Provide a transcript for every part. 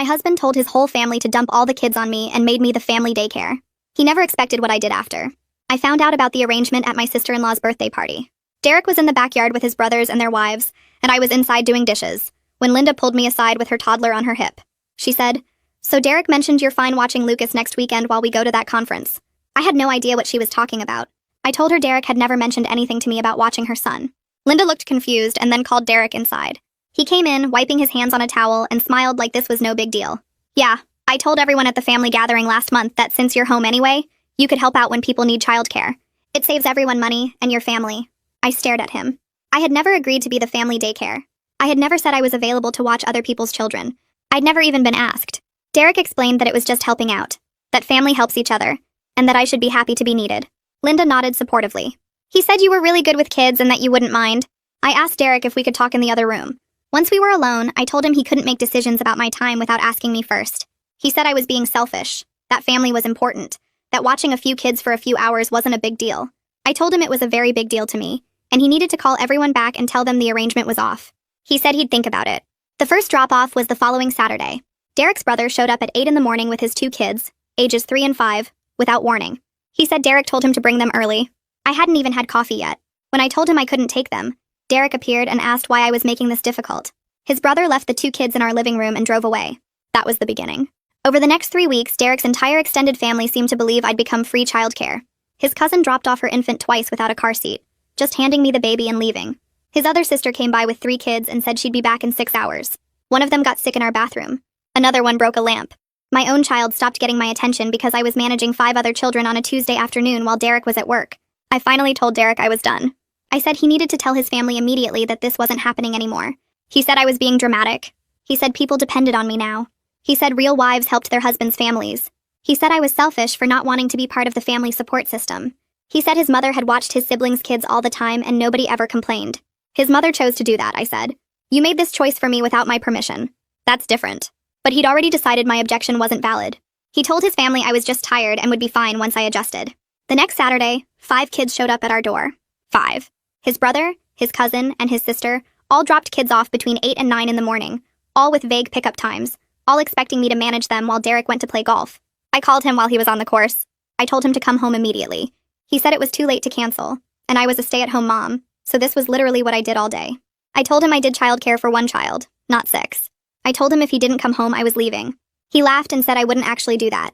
My husband told his whole family to dump all the kids on me and made me the family daycare. He never expected what I did after. I found out about the arrangement at my sister-in-law's birthday party. Derek was in the backyard with his brothers and their wives, and I was inside doing dishes, when Linda pulled me aside with her toddler on her hip. She said, "So Derek mentioned you're fine watching Lucas next weekend while we go to that conference." I had no idea what she was talking about. I told her Derek had never mentioned anything to me about watching her son. Linda looked confused and then called Derek inside. He came in, wiping his hands on a towel, and smiled like this was no big deal. "Yeah, I told everyone at the family gathering last month that since you're home anyway, you could help out when people need childcare. It saves everyone money and your family." I stared at him. I had never agreed to be the family daycare. I had never said I was available to watch other people's children. I'd never even been asked. Derek explained that it was just helping out, that family helps each other, and that I should be happy to be needed. Linda nodded supportively. "He said you were really good with kids and that you wouldn't mind." I asked Derek if we could talk in the other room. Once we were alone, I told him he couldn't make decisions about my time without asking me first. He said I was being selfish, that family was important, that watching a few kids for a few hours wasn't a big deal. I told him it was a very big deal to me, and he needed to call everyone back and tell them the arrangement was off. He said he'd think about it. The first drop-off was the following Saturday. Derek's brother showed up at 8 in the morning with his 2 kids, ages 3 and 5, without warning. He said Derek told him to bring them early. I hadn't even had coffee yet. When I told him I couldn't take them, Derek appeared and asked why I was making this difficult. His brother left the 2 kids in our living room and drove away. That was the beginning. Over the next 3 weeks, Derek's entire extended family seemed to believe I'd become free childcare. His cousin dropped off her infant twice without a car seat, just handing me the baby and leaving. His other sister came by with 3 kids and said she'd be back in 6 hours. One of them got sick in our bathroom. Another one broke a lamp. My own child stopped getting my attention because I was managing 5 other children on a Tuesday afternoon while Derek was at work. I finally told Derek I was done. I said he needed to tell his family immediately that this wasn't happening anymore. He said I was being dramatic. He said people depended on me now. He said real wives helped their husbands' families. He said I was selfish for not wanting to be part of the family support system. He said his mother had watched his siblings' kids all the time and nobody ever complained. His mother chose to do that, I said. "You made this choice for me without my permission. That's different." But he'd already decided my objection wasn't valid. He told his family I was just tired and would be fine once I adjusted. The next Saturday, 5 kids showed up at our door. 5. His brother, his cousin, and his sister all dropped kids off between 8 and 9 in the morning, all with vague pickup times, all expecting me to manage them while Derek went to play golf. I called him while he was on the course. I told him to come home immediately. He said it was too late to cancel, and I was a stay-at-home mom, so this was literally what I did all day. I told him I did childcare for 1 child, not 6. I told him if he didn't come home, I was leaving. He laughed and said I wouldn't actually do that.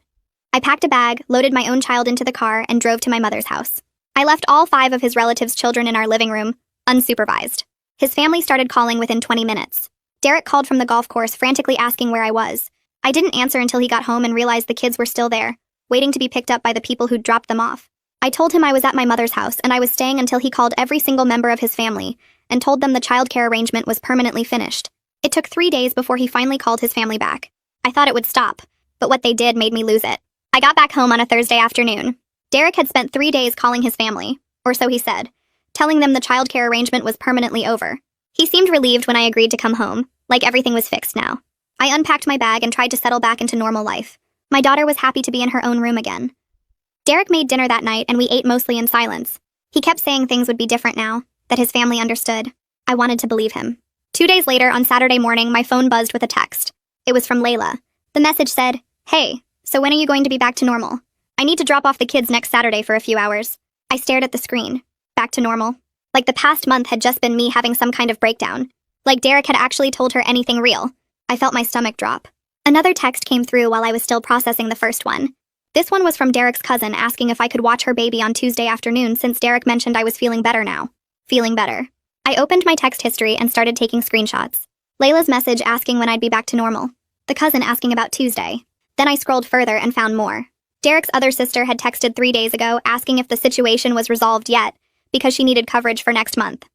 I packed a bag, loaded my own child into the car, and drove to my mother's house. I left all 5 of his relatives' children in our living room, unsupervised. His family started calling within 20 minutes. Derek called from the golf course, frantically asking where I was. I didn't answer until he got home and realized the kids were still there, waiting to be picked up by the people who'd dropped them off. I told him I was at my mother's house and I was staying until he called every single member of his family and told them the childcare arrangement was permanently finished. It took 3 days before he finally called his family back. I thought it would stop, but what they did made me lose it. I got back home on a Thursday afternoon. Derek had spent 3 days calling his family, or so he said, telling them the childcare arrangement was permanently over. He seemed relieved when I agreed to come home, like everything was fixed now. I unpacked my bag and tried to settle back into normal life. My daughter was happy to be in her own room again. Derek made dinner that night and we ate mostly in silence. He kept saying things would be different now, that his family understood. I wanted to believe him. 2 days later, on Saturday morning, my phone buzzed with a text. It was from Layla. The message said, "Hey, so when are you going to be back to normal? I need to drop off the kids next Saturday for a few hours." I stared at the screen. Back to normal. Like the past month had just been me having some kind of breakdown. Like Derek had actually told her anything real. I felt my stomach drop. Another text came through while I was still processing the first one. This one was from Derek's cousin asking if I could watch her baby on Tuesday afternoon since Derek mentioned I was feeling better now. Feeling better. I opened my text history and started taking screenshots. Layla's message asking when I'd be back to normal. The cousin asking about Tuesday. Then I scrolled further and found more. Derek's other sister had texted 3 days ago asking if the situation was resolved yet, because she needed coverage for next month.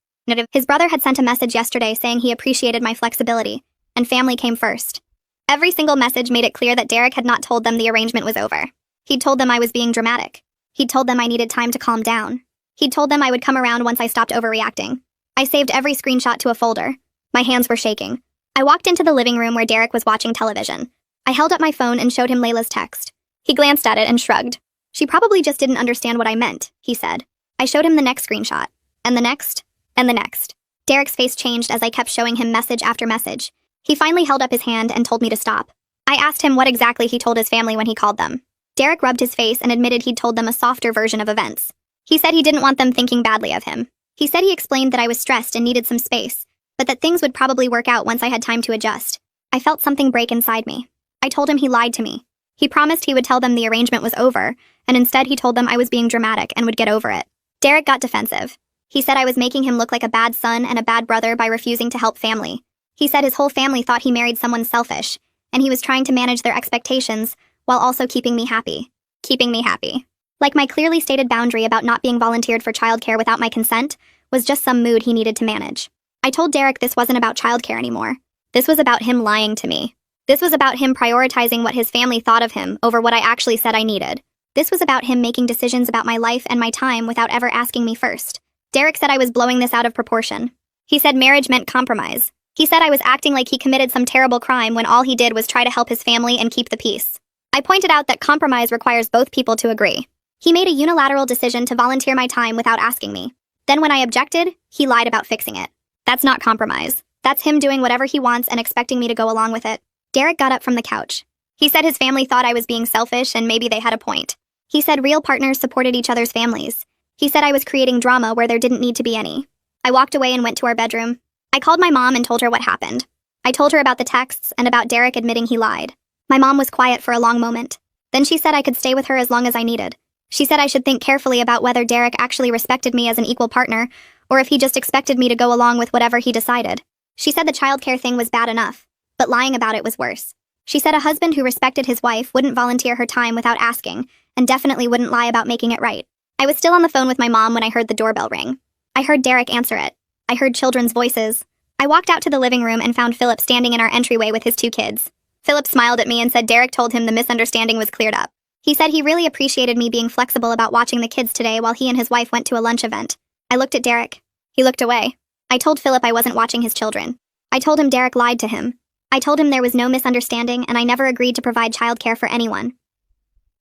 His brother had sent a message yesterday saying he appreciated my flexibility, and family came first. Every single message made it clear that Derek had not told them the arrangement was over. He'd told them I was being dramatic. He'd told them I needed time to calm down. He'd told them I would come around once I stopped overreacting. I saved every screenshot to a folder. My hands were shaking. I walked into the living room where Derek was watching television. I held up my phone and showed him Layla's text. He glanced at it and shrugged. "She probably just didn't understand what I meant," he said. I showed him the next screenshot. And the next. And the next. Derek's face changed as I kept showing him message after message. He finally held up his hand and told me to stop. I I asked him what exactly he told his family when he called them. Derek rubbed his face and admitted he'd told them a softer version of events. He said he didn't want them thinking badly of him. He said he explained that I was stressed and needed some space, but that things would probably work out once I had time to adjust. I felt something break inside me. I told him he lied to me. He promised he would tell them the arrangement was over, and instead he told them I was being dramatic and would get over it. Derek got defensive. He said I was making him look like a bad son and a bad brother by refusing to help family. He said his whole family thought he married someone selfish, and he was trying to manage their expectations while also keeping me happy. Keeping me happy. Like my clearly stated boundary about not being volunteered for childcare without my consent was just some mood he needed to manage. I told Derek this wasn't about childcare anymore. This was about him lying to me. This was about him prioritizing what his family thought of him over what I actually said I needed. This was about him making decisions about my life and my time without ever asking me first. Derek said I was blowing this out of proportion. He said marriage meant compromise. He said I was acting like he committed some terrible crime when all he did was try to help his family and keep the peace. I pointed out that compromise requires both people to agree. He made a unilateral decision to volunteer my time without asking me. Then when I objected, he lied about fixing it. That's not compromise. That's him doing whatever he wants and expecting me to go along with it. Derek got up from the couch. He said his family thought I was being selfish and maybe they had a point. He said real partners supported each other's families. He said I was creating drama where there didn't need to be any. I walked away and went to our bedroom. I called my mom and told her what happened. I told her about the texts and about Derek admitting he lied. My mom was quiet for a long moment. Then she said I could stay with her as long as I needed. She said I should think carefully about whether Derek actually respected me as an equal partner, or if he just expected me to go along with whatever he decided. She said the childcare thing was bad enough, but lying about it was worse. She said a husband who respected his wife wouldn't volunteer her time without asking, and definitely wouldn't lie about making it right. I was still on the phone with my mom when I heard the doorbell ring. I heard Derek answer it. I heard children's voices. I walked out to the living room and found Philip standing in our entryway with his 2 kids. Philip smiled at me and said Derek told him the misunderstanding was cleared up. He said he really appreciated me being flexible about watching the kids today while he and his wife went to a lunch event. I looked at Derek. He looked away. I told Philip I wasn't watching his children. I told him Derek lied to him. I told him there was no misunderstanding and I never agreed to provide childcare for anyone.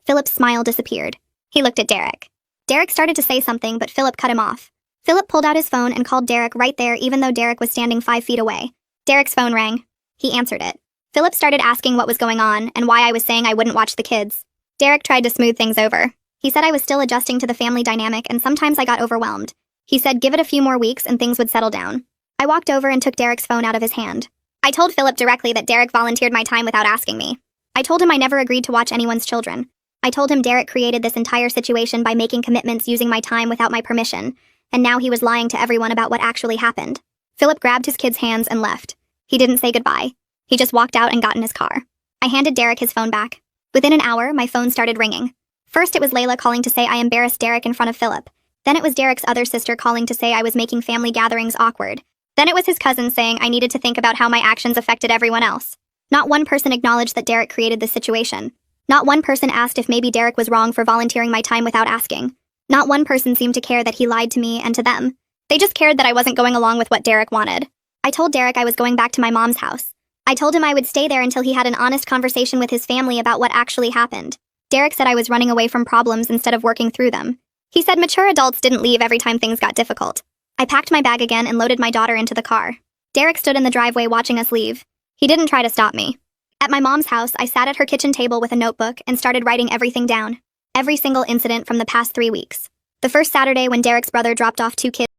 Philip's smile disappeared. He looked at Derek. Derek started to say something, but Philip cut him off. Philip pulled out his phone and called Derek right there even though Derek was standing 5 feet away. Derek's phone rang. He answered it. Philip started asking what was going on and why I was saying I wouldn't watch the kids. Derek tried to smooth things over. He said I was still adjusting to the family dynamic and sometimes I got overwhelmed. He said give it a few more weeks and things would settle down. I walked over and took Derek's phone out of his hand. I told Philip directly that Derek volunteered my time without asking me. I told him I never agreed to watch anyone's children. I told him Derek created this entire situation by making commitments using my time without my permission, and now he was lying to everyone about what actually happened. Philip grabbed his kids' hands and left. He didn't say goodbye. He just walked out and got in his car. I handed Derek his phone back. Within an hour, my phone started ringing. First, it was Layla calling to say I embarrassed Derek in front of Philip. Then it was Derek's other sister calling to say I was making family gatherings awkward. Then it was his cousin saying I needed to think about how my actions affected everyone else. Not one person acknowledged that Derek created this situation. Not one person asked if maybe Derek was wrong for volunteering my time without asking. Not one person seemed to care that he lied to me and to them. They just cared that I wasn't going along with what Derek wanted. I told Derek I was going back to my mom's house. I told him I would stay there until he had an honest conversation with his family about what actually happened. Derek said I was running away from problems instead of working through them. He said mature adults didn't leave every time things got difficult. I packed my bag again and loaded my daughter into the car. Derek stood in the driveway watching us leave. He didn't try to stop me. At my mom's house, I sat at her kitchen table with a notebook and started writing everything down. Every single incident from the past 3 weeks. The first Saturday when Derek's brother dropped off 2 kids